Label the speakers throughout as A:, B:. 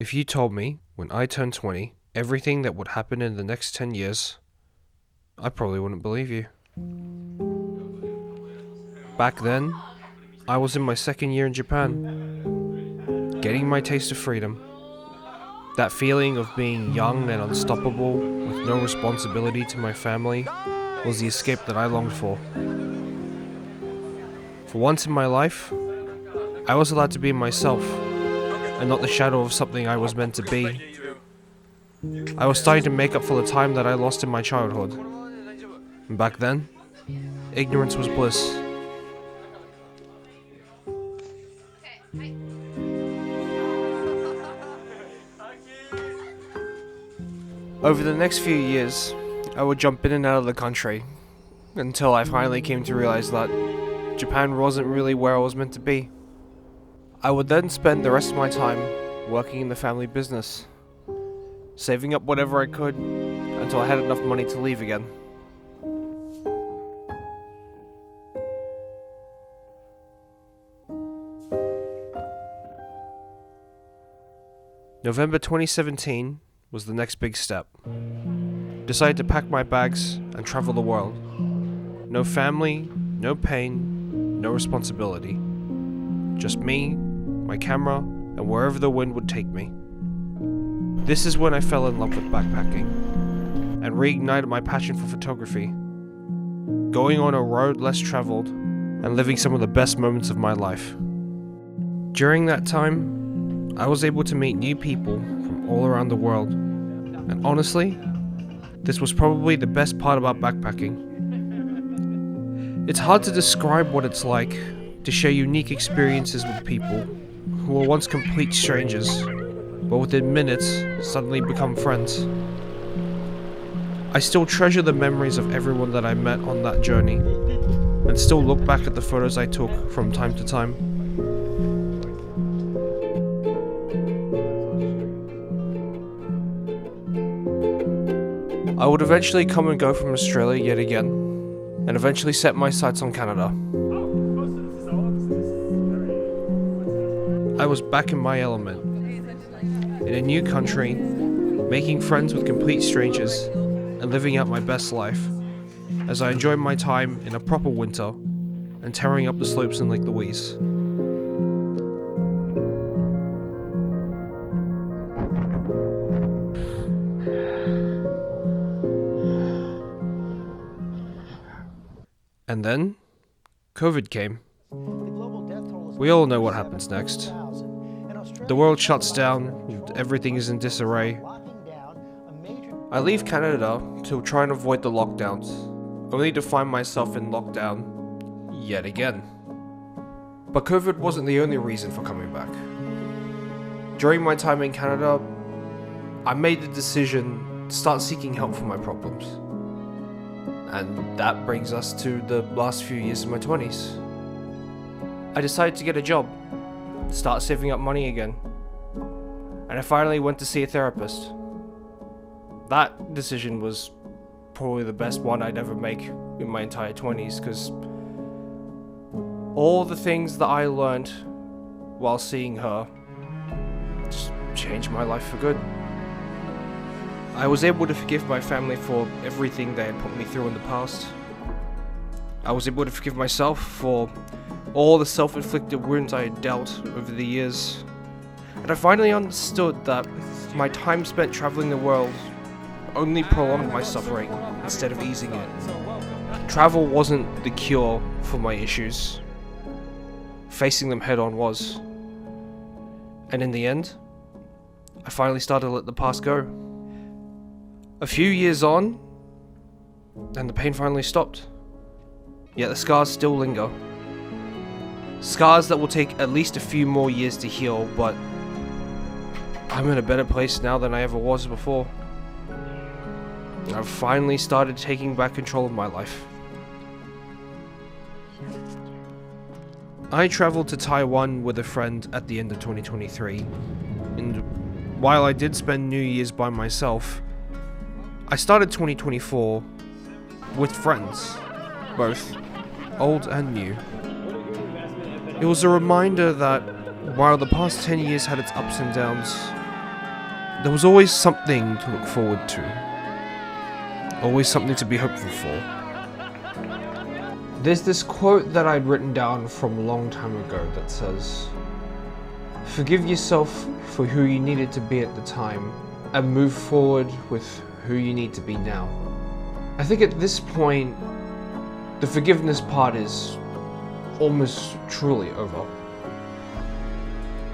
A: If you told me, when I turned 20, everything that would happen in the next 10 years, I probably wouldn't believe you. Back then, I was in my second year in Japan, getting my taste of freedom. That feeling of being young and unstoppable, with no responsibility to my family, was the escape that I longed for. For once in my life, I was allowed to be myself, and not the shadow of something I was meant to be. I was starting to make up for the time that I lost in my childhood. And back then, ignorance was bliss. Over the next few years, I would jump in and out of the country, until I finally came to realize that Japan wasn't really where I was meant to be. I would then spend the rest of my time working in the family business, saving up whatever I could until I had enough money to leave again. November 2017 was the next big step. Decided to pack my bags and travel the world. No family, no pain, no responsibility. Just me, my camera, and wherever the wind would take me. This is when I fell in love with backpacking and reignited my passion for photography. Going on a road less traveled and living some of the best moments of my life. During that time, I was able to meet new people from all around the world. And honestly, this was probably the best part about backpacking. It's hard to describe what it's like to share unique experiences with people who were once complete strangers, but within minutes suddenly become friends. I still treasure the memories of everyone that I met on that journey, and still look back at the photos I took from time to time. I would eventually come and go from Australia yet again, and eventually set my sights on Canada. I was back in my element, in a new country, making friends with complete strangers, and living out my best life, as I enjoyed my time in a proper winter, and tearing up the slopes in Lake Louise. And then, COVID came. We all know what happens next. The world shuts down, and everything is in disarray. I leave Canada to try and avoid the lockdowns, only to find myself in lockdown yet again. But COVID wasn't the only reason for coming back. During my time in Canada, I made the decision to start seeking help for my problems. And that brings us to the last few years of my 20s. I decided to get a job, start saving up money again, and I finally went to see a therapist. That decision was probably the best one I'd ever make in my entire 20s, because all the things that I learned while seeing her just changed my life for good. I was able to forgive my family for everything they had put me through in the past. I was able to forgive myself for all the self-inflicted wounds I had dealt over the years. And I finally understood that my time spent traveling the world only prolonged my suffering instead of easing it. Travel wasn't the cure for my issues. Facing them head on was. And in the end, I finally started to let the past go. A few years on, and the pain finally stopped. Yet the scars still linger. Scars that will take at least a few more years to heal, but I'm in a better place now than I ever was before. I've finally started taking back control of my life. I traveled to Taiwan with a friend at the end of 2023, and while I did spend New Year's by myself, I started 2024 with friends, both old and new. It was a reminder that while the past 10 years had its ups and downs, there was always something to look forward to. Always something to be hopeful for. There's this quote that I'd written down from a long time ago that says, "Forgive yourself for who you needed to be at the time, and move forward with who you need to be now." I think at this point, the forgiveness part is almost truly over.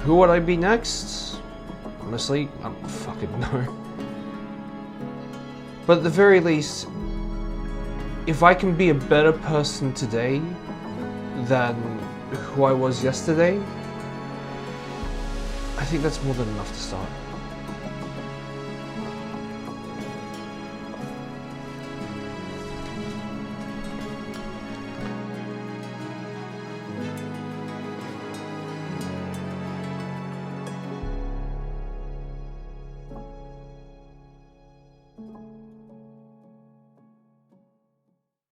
A: Who would I be next? Honestly, I don't fucking know. But at the very least, if I can be a better person today than who I was yesterday, I think that's more than enough to start.